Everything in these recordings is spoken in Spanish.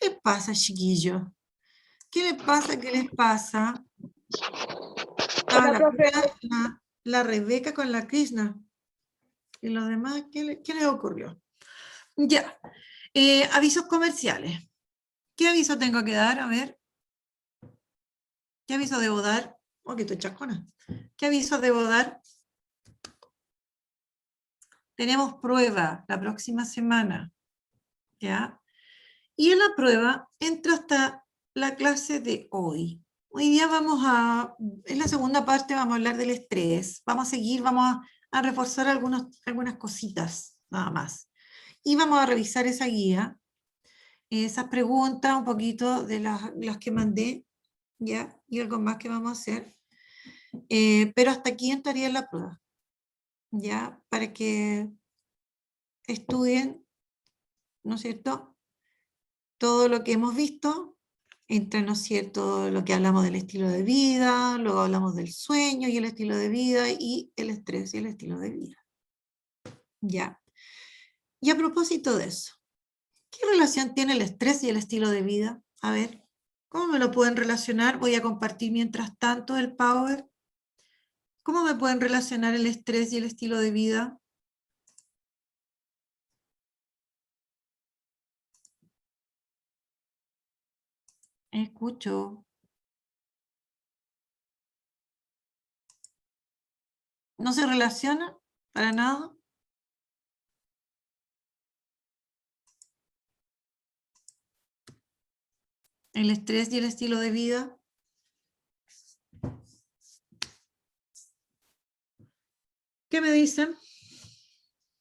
¿Qué les pasa, chiquillos? ¿Qué les pasa? ¿Qué les pasa? Estaba Hola, profe. la Rebeca con la Krishna. ¿Y los demás qué les ocurrió? Ya. Avisos comerciales. ¿Qué aviso tengo que dar? A ver. ¿Qué aviso debo dar? Oh, que estoy chascona. ¿Qué aviso debo dar? Tenemos prueba la próxima semana. ¿Ya? Y en la prueba entra hasta la clase de hoy. Hoy día en la segunda parte vamos a hablar del estrés. Vamos a seguir, vamos a reforzar algunas cositas, nada más. Y vamos a revisar esa guía, esas preguntas, un poquito de las que mandé, ¿ya? Y algo más que vamos a hacer. Pero hasta aquí entraría en la prueba, ¿ya? Para que estudien, ¿no es cierto?, todo lo que hemos visto, entra, ¿no es cierto?, lo que hablamos del estilo de vida, luego hablamos del sueño y el estilo de vida, y el estrés y el estilo de vida. ¿Ya? Y a propósito de eso, ¿qué relación tiene el estrés y el estilo de vida? A ver, ¿cómo me lo pueden relacionar? Voy a compartir mientras tanto el Power. ¿Cómo me pueden relacionar el estrés y el estilo de vida? Escucho. ¿No se relaciona para nada? ¿El estrés y el estilo de vida? ¿Qué me dicen?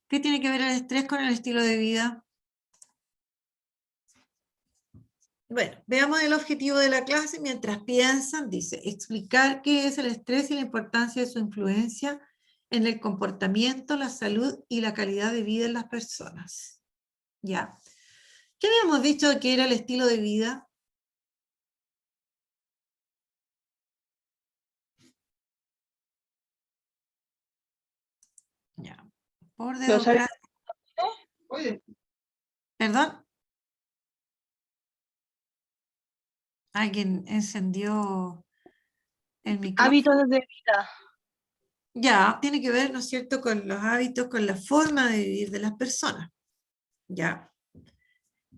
¿Qué tiene que ver el estrés con el estilo de vida? Bueno, veamos el objetivo de la clase mientras piensan. Dice, explicar qué es el estrés y la importancia de su influencia en el comportamiento, la salud y la calidad de vida en las personas. ¿Ya? ¿Qué habíamos dicho que era el estilo de vida? Ya. Por ¿Los hábitos? ¿Perdón? ¿Alguien encendió el micrófono? Hábitos de vida. Ya, tiene que ver, ¿no es cierto?, con los hábitos, con la forma de vivir de las personas. ¿Ya?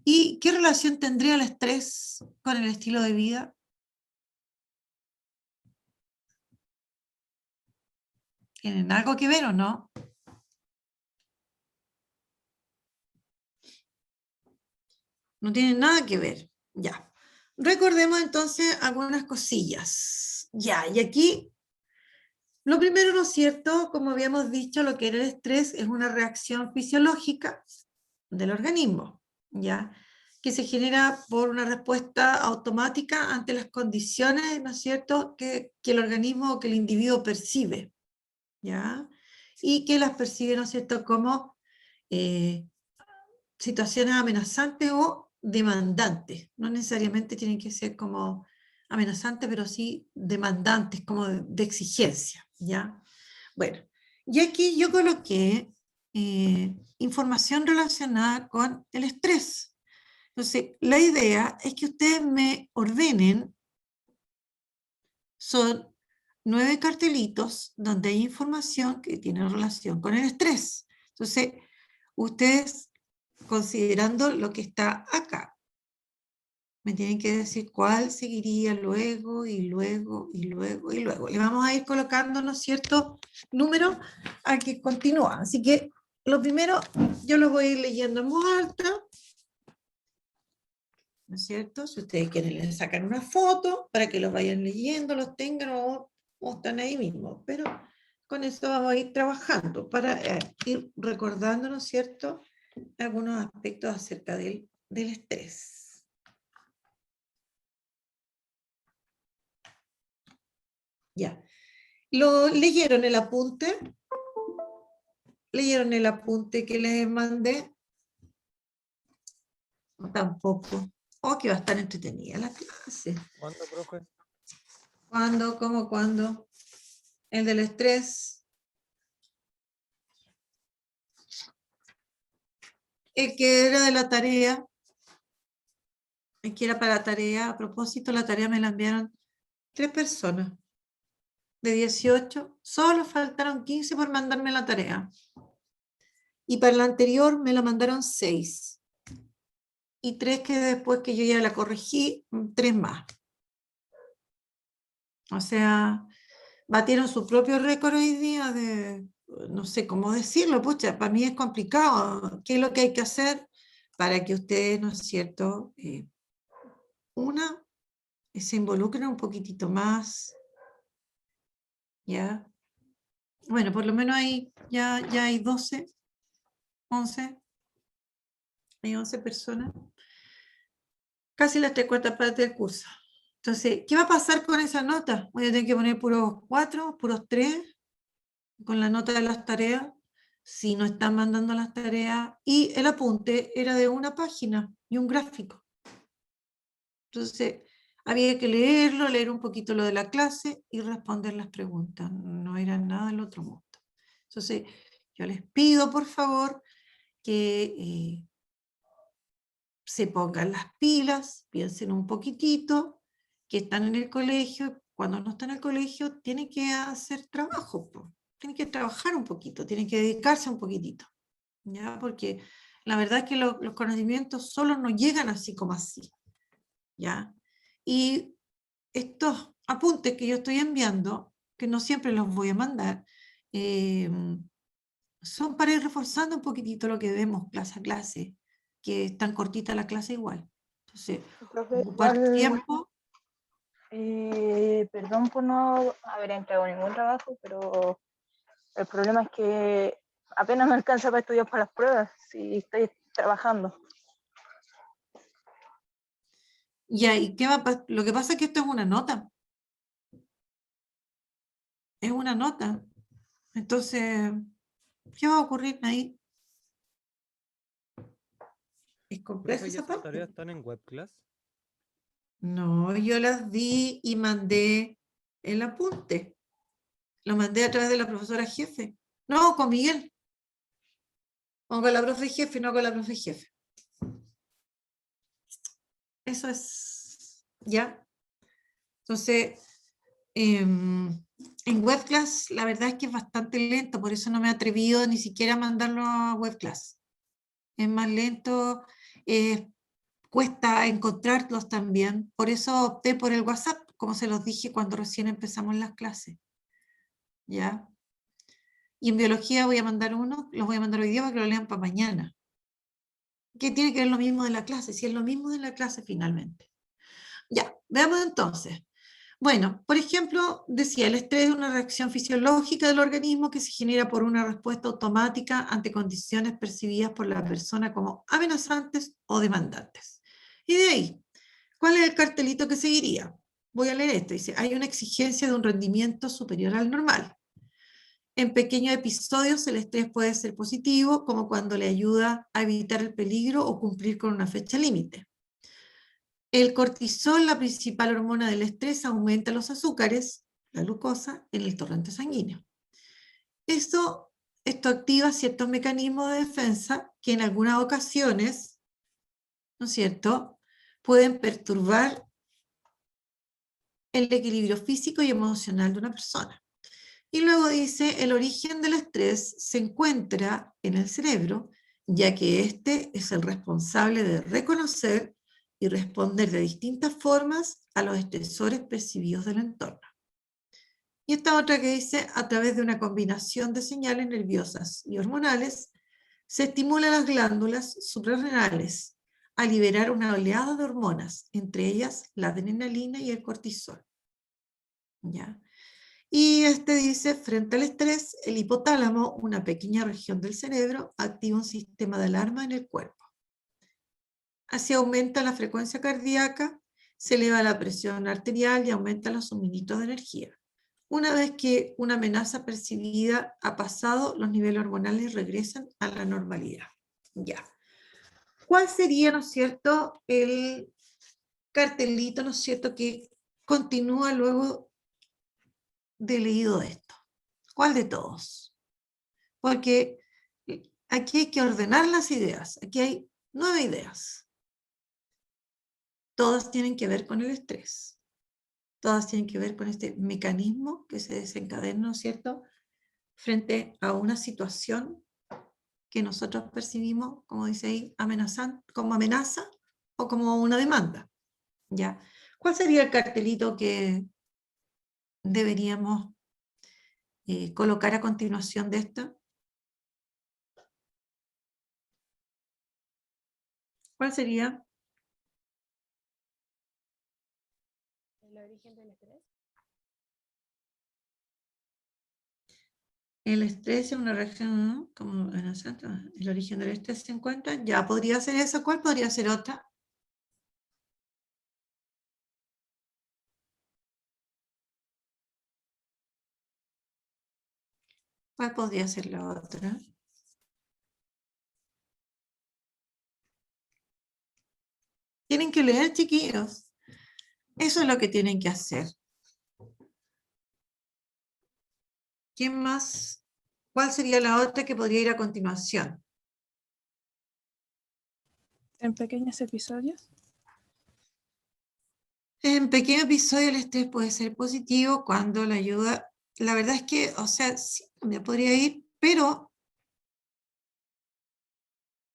¿Y qué relación tendría el estrés con el estilo de vida? ¿Tienen algo que ver o no? No tienen nada que ver. Ya. Recordemos entonces algunas cosillas. Ya, y aquí, lo primero, ¿no es cierto?, como habíamos dicho, lo que era el estrés es una reacción fisiológica del organismo, ¿ya?, que se genera por una respuesta automática ante las condiciones, ¿no es cierto?, que el organismo o que el individuo percibe, ¿ya?, y que las percibe, ¿no es cierto?, como situaciones amenazantes o demandantes. No necesariamente tienen que ser como amenazantes, pero sí demandantes, como de exigencia, ¿ya? Bueno, y aquí yo coloqué información relacionada con el estrés. Entonces, la idea es que ustedes me ordenen, son 9 cartelitos donde hay información que tiene relación con el estrés. Entonces, ustedes, considerando lo que está acá, me tienen que decir cuál seguiría luego, y luego, y luego, y luego. Le vamos a ir colocando, ¿no es cierto?, números a que continúa. Así que, lo primero, yo los voy a ir leyendo en voz alta, ¿no es cierto? Si ustedes quieren, les sacan una foto para que los vayan leyendo, los tengan o están ahí mismo. Pero con esto vamos a ir trabajando para ir recordando, ¿no es cierto?, algunos aspectos acerca del estrés. Ya. ¿Lo leyeron el apunte? ¿Leyeron el apunte que les mandé? No, tampoco. Oh, que va a estar entretenida la clase. ¿Cuándo, profe? ¿Cuándo? ¿Cómo? ¿Cuándo? El del estrés. El que era de la tarea. que era para la tarea. A propósito, la tarea me la enviaron 3 personas de 18. Solo faltaron 15 por mandarme la tarea. Y para la anterior me la mandaron 6. Y 3 que después que yo ya la corregí, 3 más. O sea, batieron su propio récord hoy día de, no sé cómo decirlo, pucha, para mí es complicado. ¿Qué es lo que hay que hacer para que ustedes, ¿no es cierto? Una, se involucren un poquitito más, ¿ya? Bueno, por lo menos ya hay 12, 11, hay 11 personas, casi las 3/4 partes del curso. Entonces, ¿qué va a pasar con esa nota? Voy a tener que poner puros 4, puros 3, con la nota de las tareas, si no están mandando las tareas, y el apunte era de una página y un gráfico. Entonces, había que leerlo, leer un poquito lo de la clase y responder las preguntas. No era nada del otro mundo. Entonces, yo les pido, por favor, que se pongan las pilas, piensen un poquitito, que están en el colegio. Cuando no están en el colegio, tienen que hacer trabajo, tienen que trabajar un poquito, tienen que dedicarse un poquitito, ¿ya? Porque la verdad es que los conocimientos solo no llegan así como así, ¿ya? Y estos apuntes que yo estoy enviando, que no siempre los voy a mandar, son para ir reforzando un poquitito lo que vemos clase a clase, que es tan cortita la clase igual. Entonces, Profe, ocupar tiempo. perdón por no haber entregado ningún trabajo, pero el problema es que apenas me alcanza para estudiar para las pruebas, si estoy trabajando. Ya, ¿y qué va a pasar? Lo que pasa es que esto es una nota. Es una nota. Entonces, ¿qué va a ocurrir ahí? Es compleja Profe, ¿y esa esas parte. tareas están en webclass? No, yo las vi y mandé el apunte. Lo mandé a través de la profesora jefe. No, con Miguel. O con la profe jefe, no con la profe jefe. Eso es, ¿ya? Entonces, en webclass la verdad es que es bastante lento, por eso no me he atrevido ni siquiera a mandarlo a webclass. Es más lento, cuesta encontrarlos también, por eso opté por el WhatsApp, como se los dije cuando recién empezamos las clases, ¿ya? Y en biología voy a mandar uno, los voy a mandar hoy día para que lo lean para mañana. ¿Qué tiene que ver lo mismo de la clase? Si es lo mismo de la clase finalmente. Ya, veamos entonces. Bueno, por ejemplo, decía, el estrés es una reacción fisiológica del organismo que se genera por una respuesta automática ante condiciones percibidas por la persona como amenazantes o demandantes. Y de ahí, ¿cuál es el cartelito que seguiría? Voy a leer esto. Dice, hay una exigencia de un rendimiento superior al normal. En pequeños episodios el estrés puede ser positivo, como cuando le ayuda a evitar el peligro o cumplir con una fecha límite. El cortisol, la principal hormona del estrés, aumenta los azúcares, la glucosa, en el torrente sanguíneo. Esto activa ciertos mecanismos de defensa que en algunas ocasiones, ¿no es cierto?, pueden perturbar el equilibrio físico y emocional de una persona. Y luego dice, el origen del estrés se encuentra en el cerebro, ya que este es el responsable de reconocer y responder de distintas formas a los estresores percibidos del entorno. Y esta otra que dice, a través de una combinación de señales nerviosas y hormonales, se estimulan las glándulas suprarrenales a liberar una oleada de hormonas, entre ellas la adrenalina y el cortisol. ¿Ya? Y este dice, frente al estrés, el hipotálamo, una pequeña región del cerebro, activa un sistema de alarma en el cuerpo. Así aumenta la frecuencia cardíaca, se eleva la presión arterial y aumenta los suministros de energía. Una vez que una amenaza percibida ha pasado, los niveles hormonales regresan a la normalidad. Ya. ¿Cuál sería, ¿no es cierto?, el cartelito, ¿no es cierto?, que continúa luego de leído esto? ¿Cuál de todos? Porque aquí hay que ordenar las ideas. Aquí hay 9 ideas. todas tienen que ver con el estrés. Todas tienen que ver con este mecanismo que se desencadena, ¿no es cierto?, frente a una situación que nosotros percibimos, como dice ahí, como amenaza o como una demanda. ¿Ya? ¿Cuál sería el cartelito que deberíamos colocar a continuación de esto? ¿Cuál sería? ¿El origen del estrés? El estrés es una reacción, ¿no?, como amenazante. El origen del estrés se encuentra. Ya podría ser esa. ¿Cuál podría ser otra? ¿Cuál podría ser la otra? Tienen que leer, chiquillos. Eso es lo que tienen que hacer. ¿Quién más? ¿Cuál sería la otra que podría ir a continuación? En pequeños episodios. En pequeño episodio el estrés puede ser positivo cuando la ayuda, la verdad es que, o sea, sí, me podría ir, pero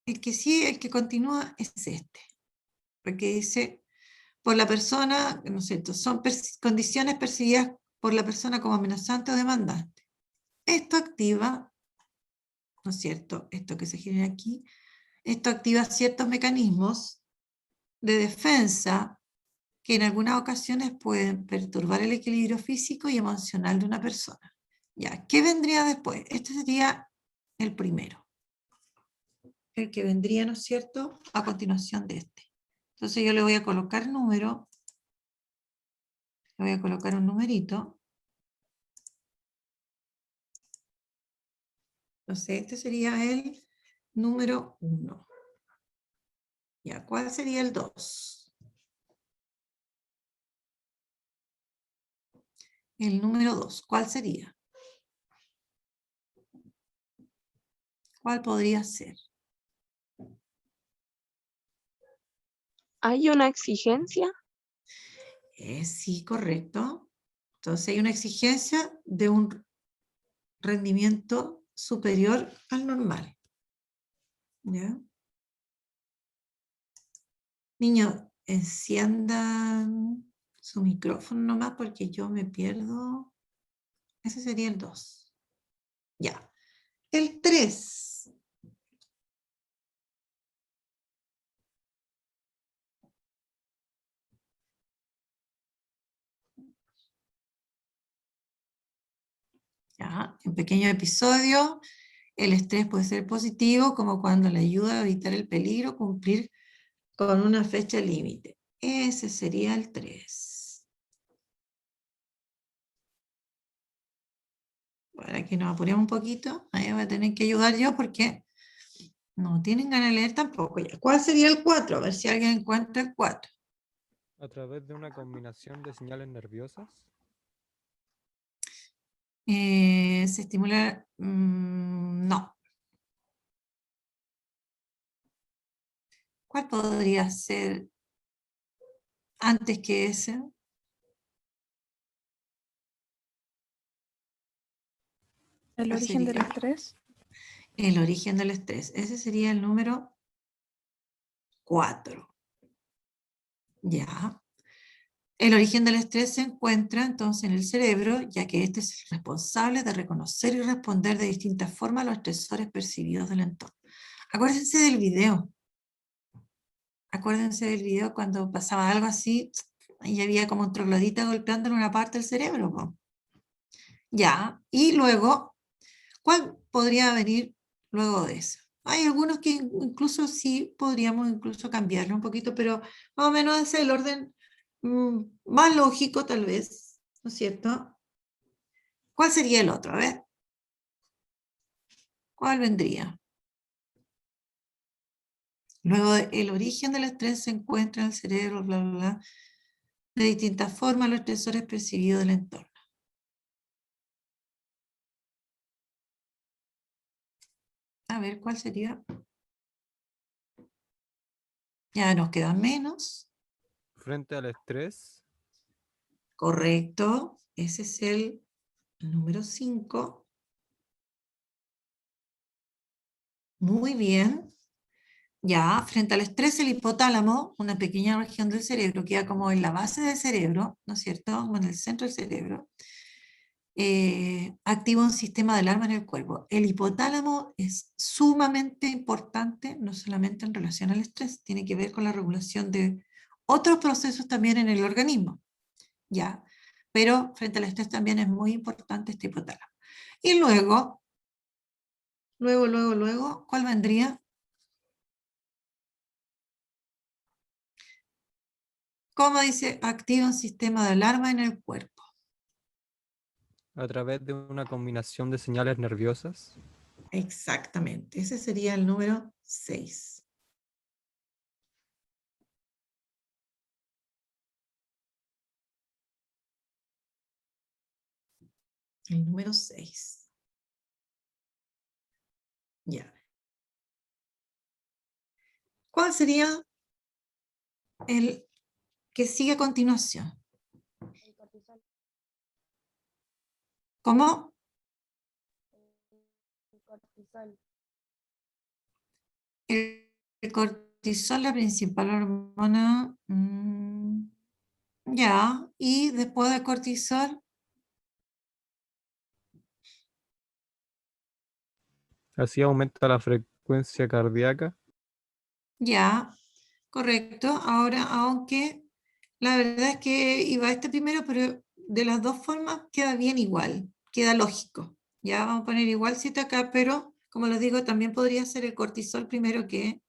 el que sí, el que continúa es este, porque dice, por la persona, ¿no es cierto?, son condiciones percibidas por la persona como amenazante o demandante. Esto activa, ¿no es cierto?, esto que se genera aquí, esto activa ciertos mecanismos de defensa que en algunas ocasiones pueden perturbar el equilibrio físico y emocional de una persona. Ya, ¿qué vendría después? Este sería el primero, el que vendría, ¿no es cierto?, a continuación de este. Entonces yo le voy a colocar número, le voy a colocar un numerito. Entonces este sería el número 1. Ya, ¿cuál sería el 2? El número 2, ¿cuál sería? ¿Cuál podría ser? ¿Hay una exigencia? Sí, correcto. Entonces hay una exigencia de un rendimiento superior al normal. ¿Ya? Niños, enciendan su micrófono nomás porque yo me pierdo. Ese sería el 2. Ya. El 3. Ya. En pequeños episodios, el estrés puede ser positivo, como cuando le ayuda a evitar el peligro, cumplir con una fecha límite. Ese sería el 3. Bueno, aquí nos apuremos un poquito. Ahí voy a tener que ayudar yo porque no tienen ganas de leer tampoco. Ya. ¿Cuál sería el 4? A ver si alguien encuentra el 4. ¿A través de una combinación de señales nerviosas? Se estimula... no. ¿Cuál podría ser antes que ese? El ¿Cuál origen del sería? estrés. El origen del estrés. Ese sería el número 4. Ya. El origen del estrés se encuentra entonces en el cerebro, ya que este es el responsable de reconocer y responder de distintas formas a los estresores percibidos del entorno. Acuérdense del video. Acuérdense del video cuando pasaba algo así y había como un troglodita golpeando en una parte del cerebro, ¿no? Ya, y luego, ¿cuál podría venir luego de eso? Hay algunos que incluso sí podríamos incluso cambiarlo un poquito, pero más o menos ese es el orden más lógico tal vez, ¿no es cierto? ¿Cuál sería el otro? A ver. ¿Cuál vendría? Luego, el origen del estrés se encuentra en el cerebro, bla, bla, bla, de distintas formas los estresores percibidos del entorno. A ver, ¿cuál sería? Ya nos quedan menos. frente al estrés. Correcto. Ese es el número 5. Muy bien. Ya, frente al estrés, el hipotálamo, una pequeña región del cerebro, queda como en la base del cerebro, ¿no es cierto? Como en el centro del cerebro. Activa un sistema de alarma en el cuerpo. El hipotálamo es sumamente importante, no solamente en relación al estrés, tiene que ver con la regulación de otros procesos también en el organismo, ¿ya? Pero frente al estrés también es muy importante este hipotálamo. Y luego, ¿cuál vendría? ¿Cómo dice? Activa un sistema de alarma en el cuerpo. A través de una combinación de señales nerviosas. Exactamente, ese sería el número 6. El número 6. Ya. ¿Cuál sería el que sigue a continuación? El cortisol. ¿Cómo? El cortisol. El cortisol, la principal hormona. Ya, y después del cortisol, Así aumenta la frecuencia cardíaca. ya, correcto. Ahora, aunque la verdad es que iba este primero, pero de las dos formas queda bien igual, queda lógico. Ya vamos a poner igual 7 acá, pero como les digo, también podría ser el cortisol primero que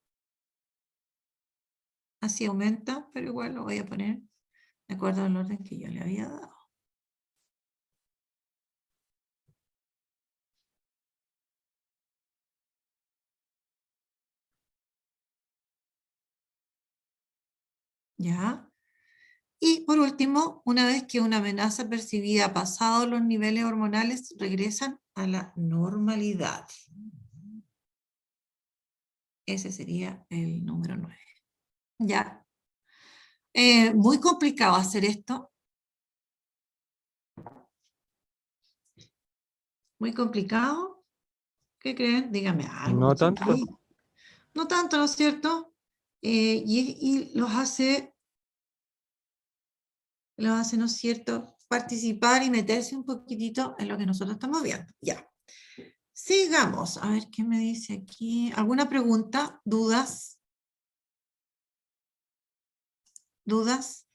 así aumenta, pero igual lo voy a poner de acuerdo al orden que yo le había dado. ¿Ya? Y por último, una vez que una amenaza percibida ha pasado los niveles hormonales, regresan a la normalidad. Ese sería el número 9. ¿Ya? Muy complicado hacer esto. Muy complicado. ¿Qué creen? Díganme algo. No tanto. No tanto, ¿no es cierto? Y los hace, ¿no es cierto?, participar y meterse un poquitito en lo que nosotros estamos viendo. Ya. Sigamos. A ver qué me dice aquí. ¿Alguna pregunta? ¿Dudas? ¿Dudas?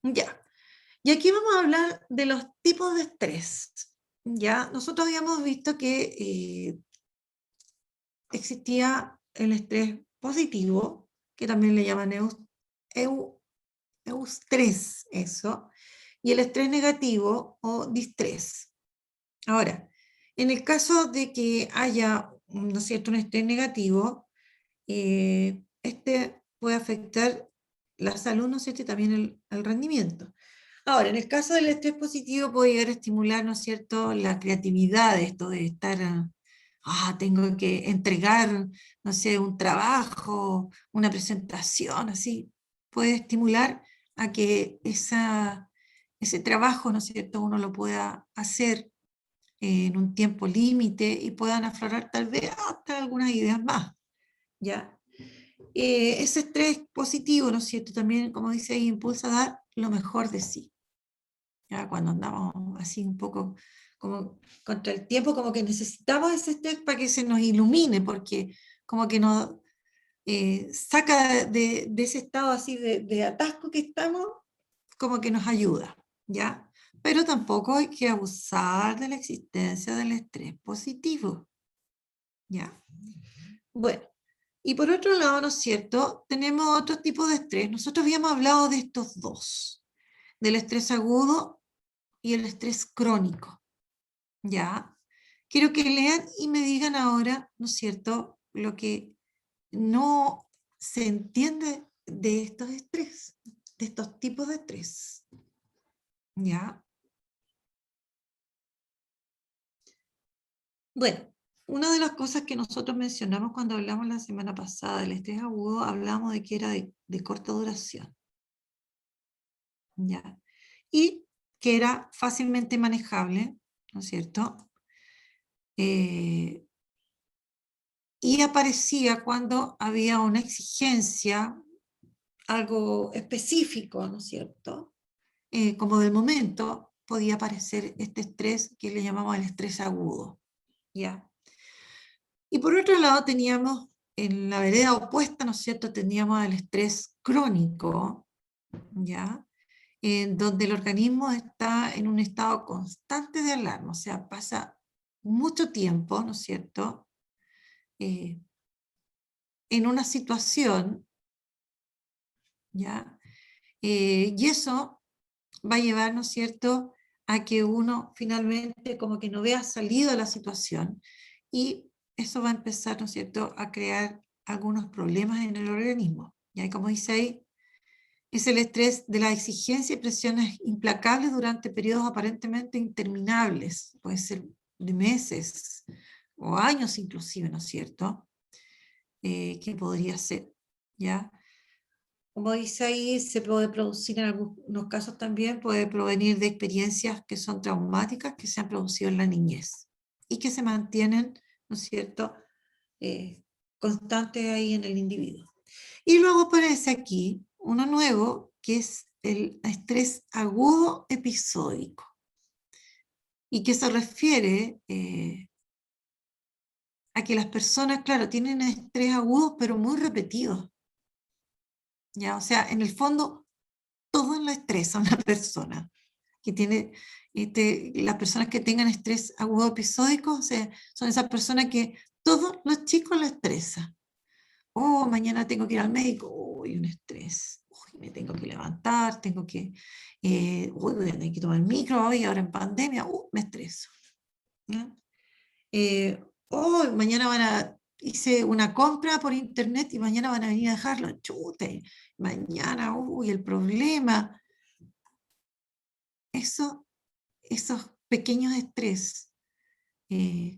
Ya. Y aquí vamos a hablar de los tipos de estrés. Ya, nosotros habíamos visto que existía el estrés positivo, que también le llaman eustrés, eso, y el estrés negativo o distrés. Ahora, en el caso de que haya, ¿no es cierto?, un estrés negativo, este puede afectar la salud, ¿no es cierto?, y también el rendimiento. Ahora, en el caso del estrés positivo puede llegar a estimular, ¿no es cierto?, la creatividad, esto de estar, tengo que entregar, no sé, un trabajo, una presentación, así, puede estimular a que ese trabajo, ¿no es cierto?, uno lo pueda hacer en un tiempo límite y puedan aflorar tal vez hasta algunas ideas más, ¿ya? Ese estrés positivo, ¿no es cierto?, también, como dice ahí, impulsa a dar lo mejor de sí. Ya cuando andamos así un poco como contra el tiempo, como que necesitamos ese estrés para que se nos ilumine, porque como que nos saca de ese estado así de atasco que estamos, como que nos ayuda, ¿ya? Pero tampoco hay que abusar de la existencia del estrés positivo, ¿ya? Bueno, y por otro lado, ¿no es cierto?, tenemos otro tipo de estrés. Nosotros habíamos hablado de estos dos, del estrés agudo y el estrés crónico, ¿ya? Quiero que lean y me digan ahora, ¿no es cierto?, lo que no se entiende de estos estrés, de estos tipos de estrés, ¿ya? Bueno, una de las cosas que nosotros mencionamos cuando hablamos la semana pasada del estrés agudo, hablamos de que era de corta duración, ¿ya? Y que era fácilmente manejable, ¿no es cierto? Y aparecía cuando había una exigencia, algo específico, ¿no es cierto? Como del momento, podía aparecer este estrés que le llamamos el estrés agudo, ¿ya? Y por otro lado teníamos, en la vereda opuesta, ¿no es cierto?, teníamos el estrés crónico, ¿ya? En donde el organismo está en un estado constante de alarma, o sea, pasa mucho tiempo, ¿no es cierto?, en una situación, ¿ya? Y eso va a llevar, ¿no es cierto?, a que uno finalmente como que no vea salido de la situación, y eso va a empezar, ¿no es cierto?, a crear algunos problemas en el organismo. Y como dice ahí, es el estrés de la exigencia y presiones implacables durante periodos aparentemente interminables, puede ser de meses o años inclusive, ¿no es cierto?, que podría ser, ¿ya? Como dice ahí, se puede producir en algunos casos también, puede provenir de experiencias que son traumáticas, que se han producido en la niñez y que se mantienen, ¿no es cierto?, constantes ahí en el individuo. Y luego aparece aquí uno nuevo, que es el estrés agudo episódico, y que se refiere a que las personas, claro, tienen estrés agudo, pero muy repetidos, ¿ya? O sea, en el fondo, todo lo estresa a una persona que tiene, las personas que tengan estrés agudo episódico, o sea, son esas personas que todos los chicos lo estresan. Oh, mañana tengo que ir al médico, uy, un estrés, uy, me tengo que levantar, tengo que, uy, voy a tener que tomar el micro, hoy ahora en pandemia, me estreso, ¿ya? Oh, hice una compra por internet y mañana van a venir a dejarlo, chute, mañana, uy, el problema. Esos pequeños estrés,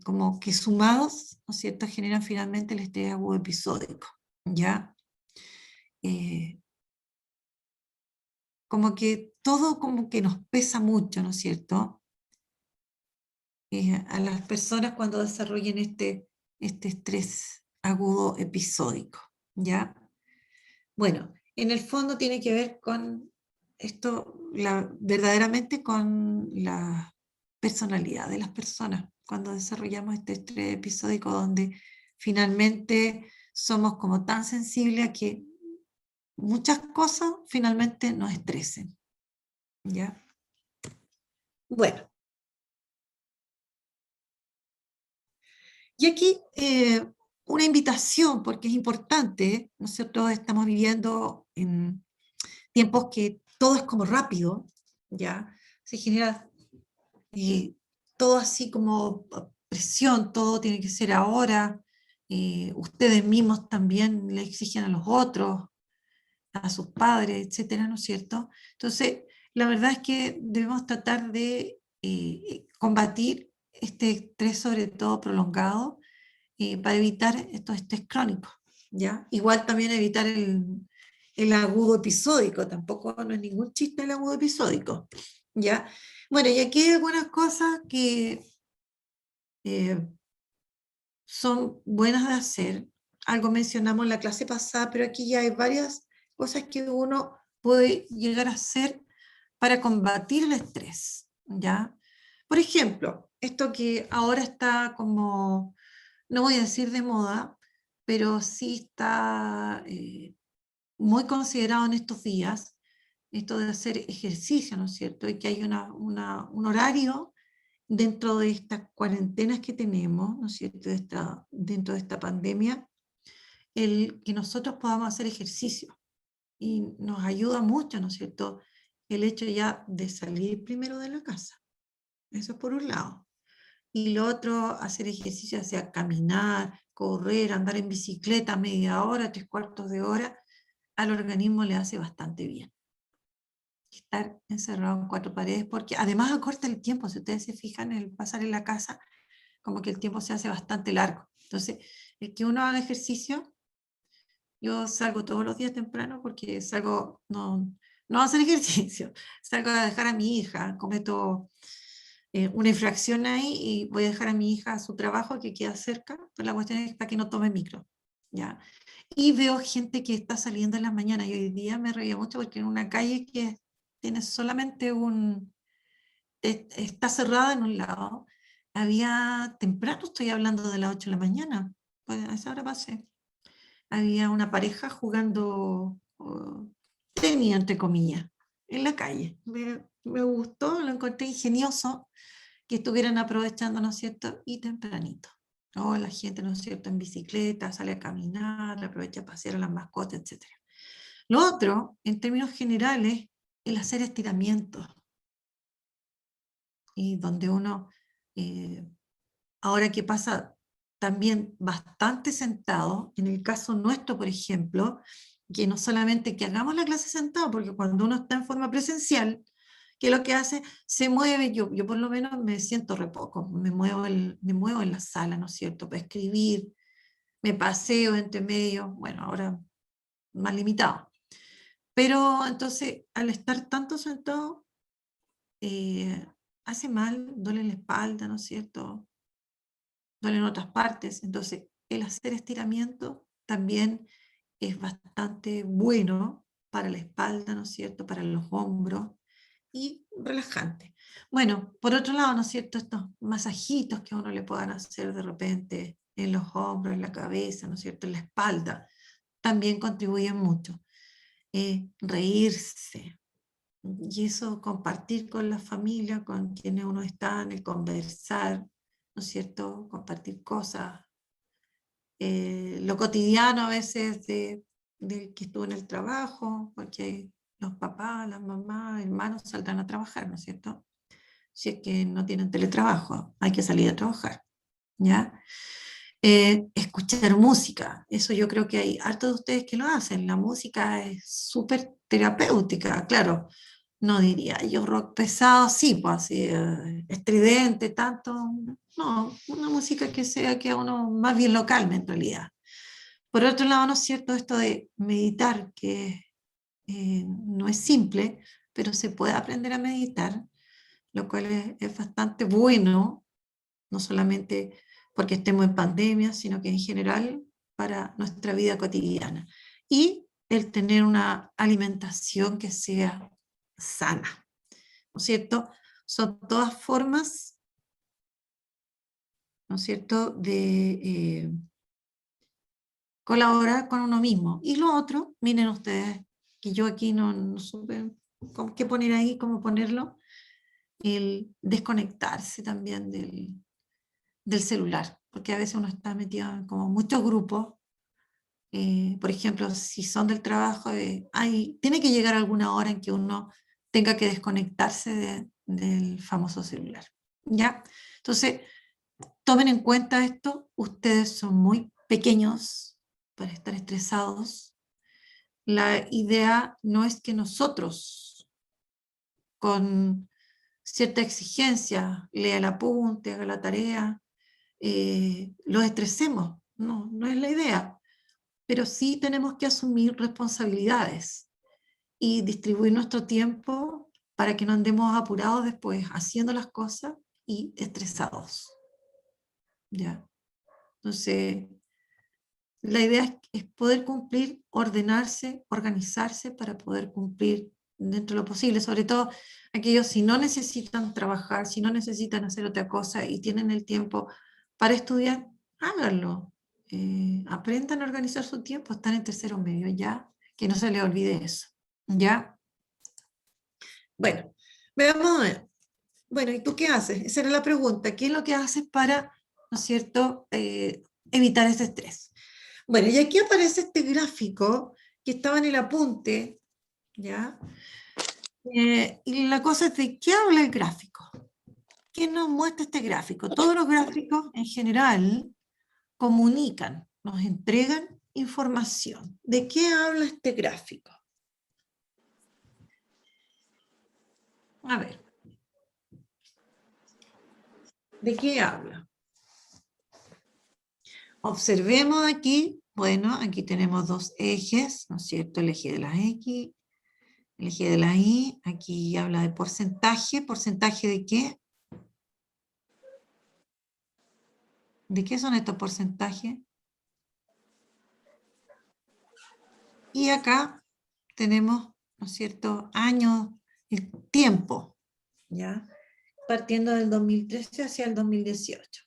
como que sumados, ¿no es cierto?, generan finalmente el estrés agudo episódico, ¿ya? Como que todo como que nos pesa mucho, ¿no es cierto?, a las personas cuando desarrollen este estrés agudo episódico, ¿ya? Bueno, en el fondo tiene que ver con esto, verdaderamente con la personalidad de las personas, cuando desarrollamos este estrés episódico donde finalmente somos como tan sensibles a que muchas cosas finalmente nos estresen, ¿ya? Bueno, y aquí una invitación, porque es importante, nosotros estamos viviendo en tiempos que todo es como rápido, ¿ya? Se genera todo así como presión, todo tiene que ser ahora, ustedes mismos también le exigen a los otros, a sus padres, etcétera, ¿no es cierto? Entonces, la verdad es que debemos tratar de combatir este estrés, sobre todo prolongado, para evitar estos estrés crónicos, ¿ya? Igual también evitar el agudo episódico, tampoco no es ningún chiste el agudo episódico, ¿ya? Bueno, y aquí hay algunas cosas que son buenas de hacer. Algo mencionamos en la clase pasada, pero aquí ya hay varias cosas que uno puede llegar a hacer para combatir el estrés, ¿ya? Por ejemplo, esto que ahora está como, no voy a decir de moda, pero sí está muy considerado en estos días, esto de hacer ejercicio, ¿no es cierto? Y que hay un horario dentro de estas cuarentenas que tenemos, ¿no es cierto?, dentro de esta pandemia, el que nosotros podamos hacer ejercicio. Y nos ayuda mucho, ¿no es cierto?, el hecho ya de salir primero de la casa. Eso por un lado. Y lo otro, hacer ejercicio, o sea, caminar, correr, andar en bicicleta media hora, 3/4 de hora, al organismo le hace bastante bien. Estar encerrado en 4 paredes, porque además acorta el tiempo, si ustedes se fijan, el pasar en la casa como que el tiempo se hace bastante largo. Entonces, el que uno haga ejercicio, yo salgo todos los días temprano porque salgo, no a hacer ejercicio, salgo a dejar a mi hija, cometo una infracción ahí y voy a dejar a mi hija a su trabajo que queda cerca, pues la cuestión es para que no tome micro, ¿ya? Y veo gente que está saliendo en las mañanas y hoy día me reía mucho porque en una calle que tiene solamente está cerrada en un lado, había temprano, estoy hablando de las 8 de la mañana, pues a esa hora pasé, había una pareja jugando tenis, entre comillas, en la calle. Me gustó, lo encontré ingenioso que estuvieran aprovechando, ¿no es cierto? Y tempranito. O la gente, ¿no es cierto?, en bicicleta, sale a caminar, aprovecha a pasear a las mascotas, etc. Lo otro, en términos generales, el hacer estiramientos. Y donde uno, ahora que pasa también bastante sentado, en el caso nuestro, por ejemplo, que no solamente que hagamos la clase sentado, porque cuando uno está en forma presencial, que lo que hace, se mueve, yo por lo menos me siento re poco, me muevo en la sala, ¿no es cierto?, para escribir, me paseo entre medio, bueno, ahora más limitado. Pero entonces, al estar tanto sentado, hace mal, duele la espalda, ¿no es cierto?, duelen otras partes, entonces el hacer estiramiento también es bastante bueno para la espalda, ¿no es cierto?, para los hombros, y relajante. Bueno, por otro lado, ¿no es cierto?, estos masajitos que a uno le puedan hacer de repente en los hombros, en la cabeza, ¿no es cierto?, en la espalda, también contribuyen mucho. Reírse, y eso compartir con la familia, con quienes uno está, en el conversar, ¿no es cierto?, compartir cosas, lo cotidiano a veces de que estuvo en el trabajo, porque los papás, las mamás, hermanos saldrán a trabajar, ¿no es cierto? Si es que no tienen teletrabajo, hay que salir a trabajar, ¿ya? Escuchar música, eso yo creo que hay hartos de ustedes que lo hacen, la música es súper terapéutica, claro, no diría yo rock pesado, sí, pues así, estridente, tanto, no, una música que sea que a uno más bien local en realidad. Por otro lado, ¿no es cierto?, esto de meditar, que no es simple, pero se puede aprender a meditar, lo cual es bastante bueno, no solamente porque estemos en pandemia, sino que en general para nuestra vida cotidiana. Y el tener una alimentación que sea sana, ¿no es cierto? Son todas formas, ¿no es cierto?, de colaborar con uno mismo. Y lo otro, miren ustedes, que yo aquí no supe qué poner ahí, cómo ponerlo, el desconectarse también del celular, porque a veces uno está metido en como muchos grupos, por ejemplo, si son del trabajo, tiene que llegar alguna hora en que uno tenga que desconectarse del famoso celular, ¿ya? Entonces, tomen en cuenta esto, ustedes son muy pequeños para estar estresados. La idea no es que nosotros, con cierta exigencia, lea el apunte, haga la tarea, los estresemos, no es la idea, pero sí tenemos que asumir responsabilidades y distribuir nuestro tiempo para que no andemos apurados después haciendo las cosas y estresados. ¿Ya? Entonces, la idea es poder cumplir, ordenarse, organizarse para poder cumplir dentro de lo posible, sobre todo aquellos si no necesitan trabajar, si no necesitan hacer otra cosa y tienen el tiempo para estudiar, háganlo. Aprendan a organizar su tiempo, están en tercero medio ya, que no se les olvide eso. ¿Ya? Bueno, veamos a ver. Bueno, ¿y tú qué haces? Esa era la pregunta. ¿Qué es lo que haces para, ¿no es cierto?, evitar ese estrés? Bueno, y aquí aparece este gráfico que estaba en el apunte, ¿ya? Y la cosa es de qué habla el gráfico. ¿Qué nos muestra este gráfico? Todos los gráficos en general comunican, nos entregan información. ¿De qué habla este gráfico? A ver. ¿De qué habla? Observemos aquí, bueno, aquí tenemos dos ejes, ¿no es cierto? El eje de las X, el eje de la Y, aquí habla de porcentaje. ¿Porcentaje de qué? ¿De qué son estos porcentajes? Y acá tenemos, ¿no es cierto?, años, el tiempo, ¿ya? Partiendo del 2013 hacia el 2018.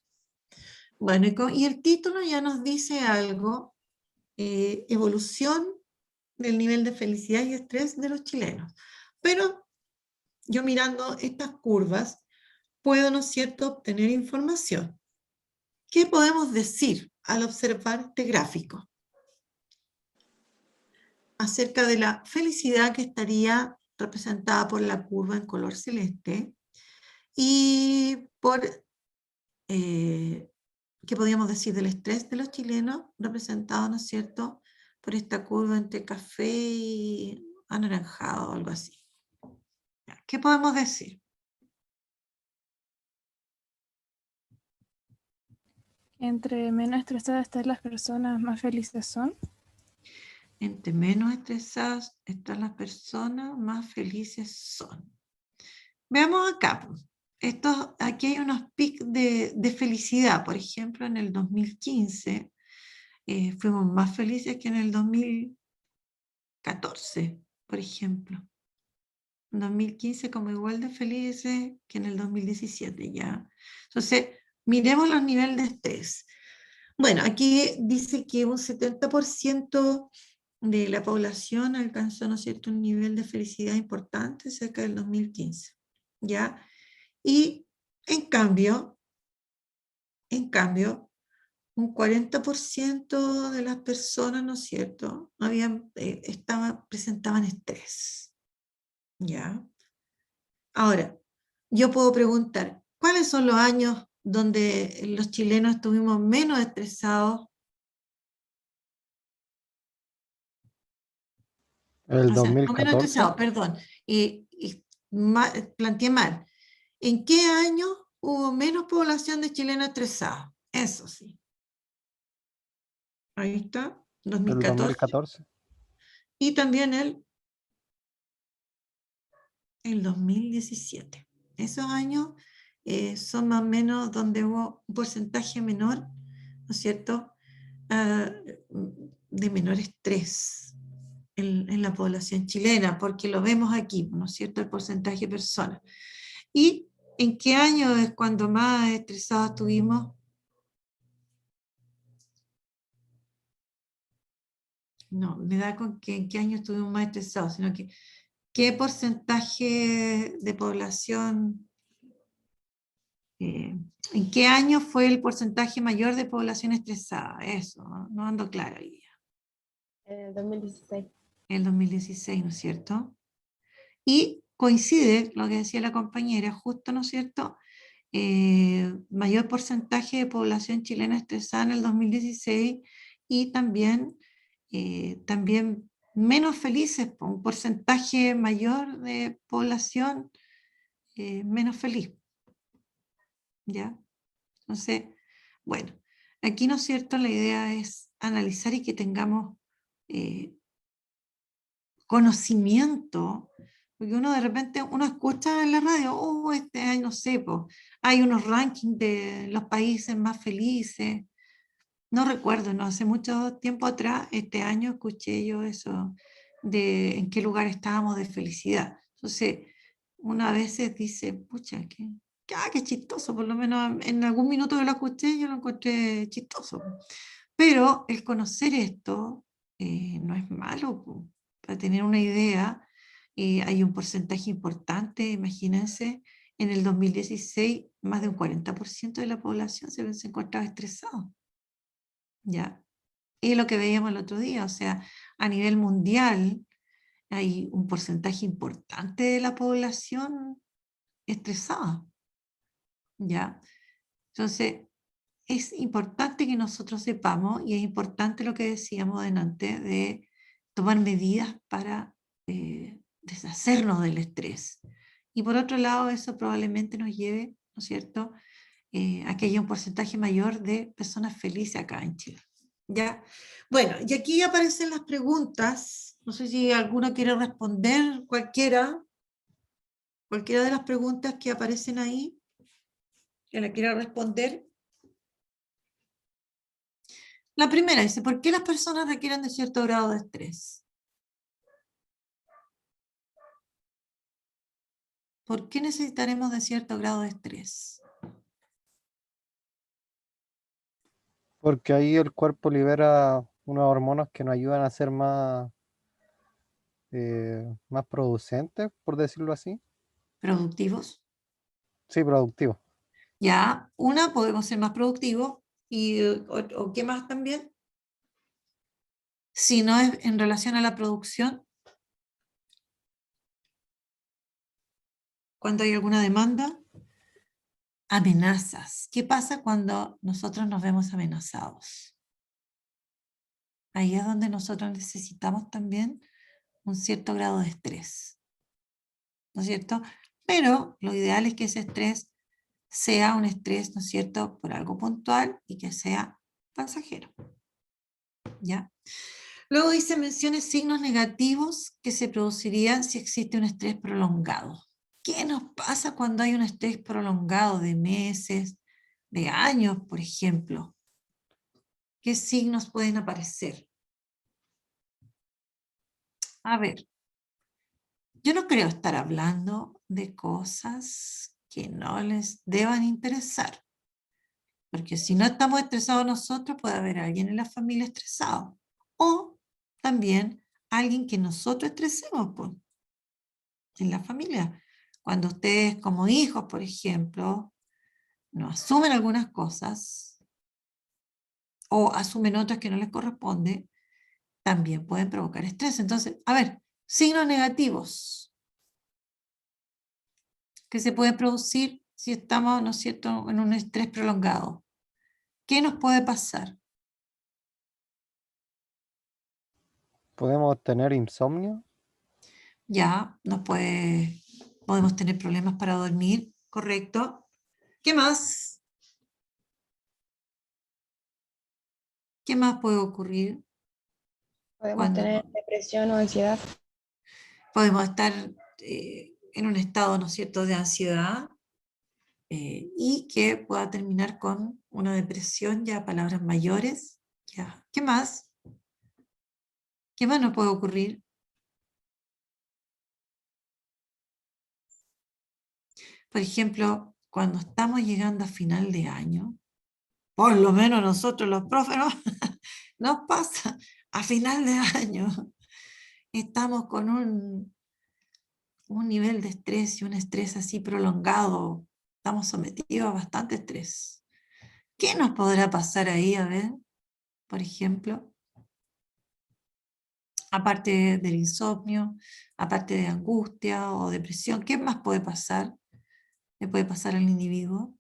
Bueno, y el título ya nos dice algo, evolución del nivel de felicidad y estrés de los chilenos. Pero yo mirando estas curvas, puedo, ¿no es cierto?, obtener información. ¿Qué podemos decir al observar este gráfico? Acerca de la felicidad que estaría representada por la curva en color celeste y por, ¿qué podríamos decir del estrés de los chilenos representado, ¿no es cierto?, por esta curva entre café y anaranjado o algo así. ¿Qué podemos decir? Entre menos estresadas están las personas, más felices son. Entre menos estresadas están las personas, más felices son. Veamos acá. Aquí hay unos picos de felicidad. Por ejemplo, en el 2015 fuimos más felices que en el 2014, por ejemplo. En 2015 como igual de felices que en el 2017, ¿ya? Entonces, miremos los niveles de estrés. Bueno, aquí dice que un 70% de la población alcanzó, ¿no es cierto?, un nivel de felicidad importante cerca del 2015, ¿ya? Y en cambio, un 40% de las personas, ¿no es cierto?, presentaban estrés, ¿ya? Ahora, yo puedo preguntar, ¿cuáles son los años donde los chilenos estuvimos menos estresados? El O sea, no menos 2014, estresados, perdón, planteé mal. ¿En qué año hubo menos población de chilenos estresados? Eso sí. Ahí está, el 2014. 2014. Y también el 2017. Esos años son más o menos donde hubo un porcentaje menor, ¿no es cierto?, de menor estrés en la población chilena, porque lo vemos aquí, ¿no es cierto?, el porcentaje de personas. ¿Y en qué año es cuando más estresados estuvimos? No, me da con que en qué año estuvimos más estresados, sino que qué porcentaje de población, en qué año fue el porcentaje mayor de población estresada. Eso, no ando clara hoy día. En el 2016. El 2016, ¿no es cierto? Y coincide lo que decía la compañera, justo, ¿no es cierto?, mayor porcentaje de población chilena estresada en el 2016 y también menos felices, un porcentaje mayor de población menos feliz, ¿ya? Entonces, bueno, aquí, ¿no es cierto?, la idea es analizar y que tengamos conocimiento, porque uno de repente, uno escucha en la radio, oh, este año, no sé, po, hay unos rankings de los países más felices. No recuerdo, no, hace mucho tiempo atrás, este año escuché yo eso, de en qué lugar estábamos de felicidad. Entonces, una vez dice, pucha, qué chistoso, por lo menos en algún minuto que lo escuché, yo lo encontré chistoso. Pero el conocer esto no es malo, po. Para tener una idea, hay un porcentaje importante, imagínense, en el 2016 más de un 40% de la población se encontraba estresado. ¿Ya? Es lo que veíamos el otro día, o sea, a nivel mundial hay un porcentaje importante de la población estresada, ¿ya? Entonces, es importante que nosotros sepamos, y es importante lo que decíamos delante, de tomar medidas para deshacernos del estrés. Y por otro lado, eso probablemente nos lleve, ¿no es cierto?, aquí hay un porcentaje mayor de personas felices acá en Chile. ¿Ya? Bueno, y aquí aparecen las preguntas. No sé si alguno quiere responder, cualquiera de las preguntas que aparecen ahí, que la quiera responder. La primera dice, ¿por qué las personas requieren de cierto grado de estrés? ¿Por qué necesitaremos de cierto grado de estrés? Porque ahí el cuerpo libera unas hormonas que nos ayudan a ser más producentes, por decirlo así. ¿Productivos? Sí, productivos. Ya, una, podemos ser más productivos, y o qué más también. Si no es en relación a la producción, cuando hay alguna demanda, amenazas. ¿Qué pasa cuando nosotros nos vemos amenazados? Ahí es donde nosotros necesitamos también un cierto grado de estrés, ¿no es cierto? Pero lo ideal es que ese estrés sea un estrés, ¿no es cierto?, por algo puntual y que sea pasajero, ¿ya? Luego dice, mencione signos negativos que se producirían si existe un estrés prolongado. ¿Qué nos pasa cuando hay un estrés prolongado de meses, de años, por ejemplo? ¿Qué signos pueden aparecer? A ver, yo no creo estar hablando de cosas que no les deban interesar, porque si no estamos estresados nosotros, puede haber alguien en la familia estresado, o también alguien que nosotros estresemos, pues, en la familia. Cuando ustedes como hijos, por ejemplo, no asumen algunas cosas o asumen otras que no les corresponde, también pueden provocar estrés. Entonces, a ver, signos negativos que se pueden producir si estamos, ¿no es cierto?, en un estrés prolongado. ¿Qué nos puede pasar? Podemos tener insomnio. Ya, podemos tener problemas para dormir, ¿correcto? ¿Qué más? ¿Qué más puede ocurrir Podemos cuando tener depresión o ansiedad. podemos estar en un estado, ¿no es cierto?, de ansiedad, y que pueda terminar con una depresión, ya palabras mayores? Ya. ¿Qué más? ¿Qué más nos puede ocurrir? Por ejemplo, cuando estamos llegando a final de año, por lo menos nosotros los profes, ¿no? Nos pasa a final de año, estamos con un nivel de estrés y un estrés así prolongado, estamos sometidos a bastante estrés. ¿Qué nos podrá pasar ahí, a ver, por ejemplo? Aparte del insomnio, aparte de angustia o depresión, ¿qué más puede pasar? ¿Le puede pasar al individuo?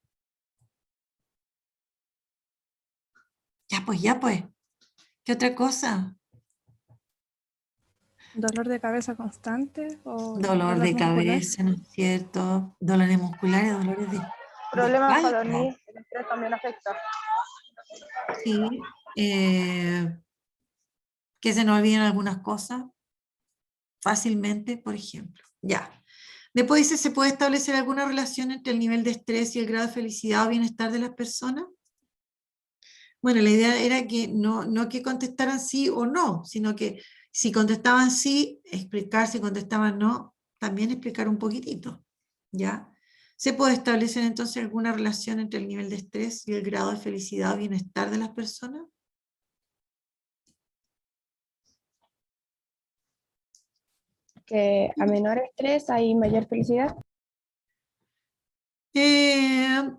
Ya pues. ¿Qué otra cosa? ¿Dolor de cabeza constante o Dolor dolor de muscular? cabeza, ¿no es cierto? Dolores musculares, dolores de Problemas para espalda. dormir, el estrés también afecta. Sí. Que se nos olviden algunas cosas fácilmente, por ejemplo. Ya. Después dice, ¿se puede establecer alguna relación entre el nivel de estrés y el grado de felicidad o bienestar de las personas? Bueno, la idea era que no que contestaran sí o no, sino que si contestaban sí, explicar; si contestaban no, también explicar un poquitito, ¿ya? ¿Se puede establecer entonces alguna relación entre el nivel de estrés y el grado de felicidad o bienestar de las personas? Que a menor estrés hay mayor felicidad. Eh,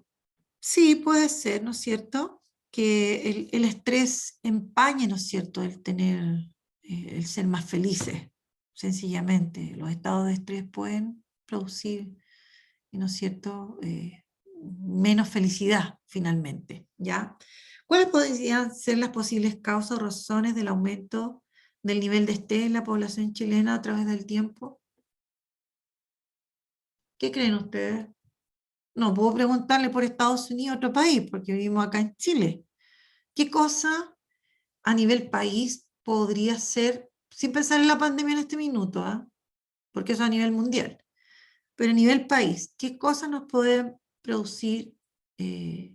sí, puede ser, ¿no es cierto? Que el estrés empañe, ¿no es cierto?, el ser más felices, sencillamente. Los estados de estrés pueden producir, ¿no es cierto?, menos felicidad, finalmente, ¿ya? ¿Cuáles podrían ser las posibles causas o razones del aumento del nivel de estrés en la población chilena a través del tiempo? ¿Qué creen ustedes? No puedo preguntarle por Estados Unidos, otro país, porque vivimos acá en Chile. ¿Qué cosa a nivel país podría ser, sin pensar en la pandemia en este minuto, porque eso a nivel mundial, pero a nivel país, qué cosas nos puede producir que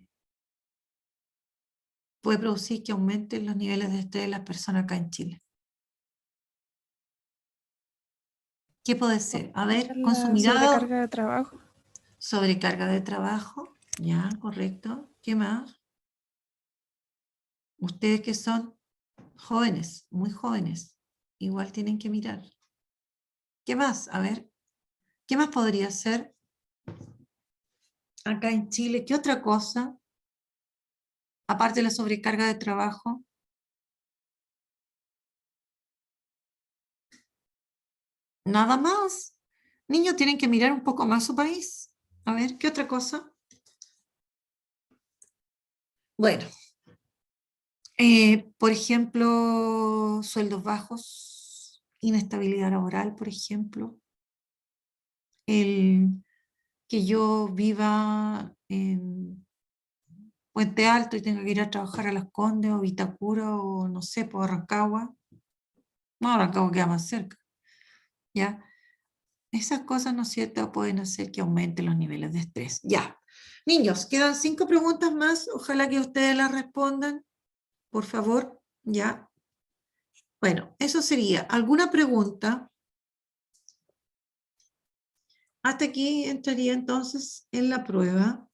aumenten los niveles de estrés de las personas acá en Chile? ¿Qué puede ser? A ver, con su La mirada, sobrecarga de trabajo. sobrecarga de trabajo, ya, correcto. ¿Qué más? Ustedes que son jóvenes, muy jóvenes, igual tienen que mirar. ¿Qué más? A ver, ¿qué más podría ser acá en Chile? ¿Qué otra cosa? Aparte de la sobrecarga de trabajo. Nada más. Niños tienen que mirar un poco más su país. A ver, ¿qué otra cosa? Bueno, por ejemplo, sueldos bajos, inestabilidad laboral, por ejemplo. El que yo viva en Puente Alto y tenga que ir a trabajar a Las Condes o Vitacura o no sé, por Rancagua. No, Rancagua queda más cerca. ¿Ya? Esas cosas, ¿no es cierto?, pueden hacer que aumenten los niveles de estrés. Ya. Niños, quedan 5 preguntas más. Ojalá que ustedes las respondan, por favor. Ya. Bueno, eso sería. ¿Alguna pregunta? Hasta aquí entraría entonces en la prueba.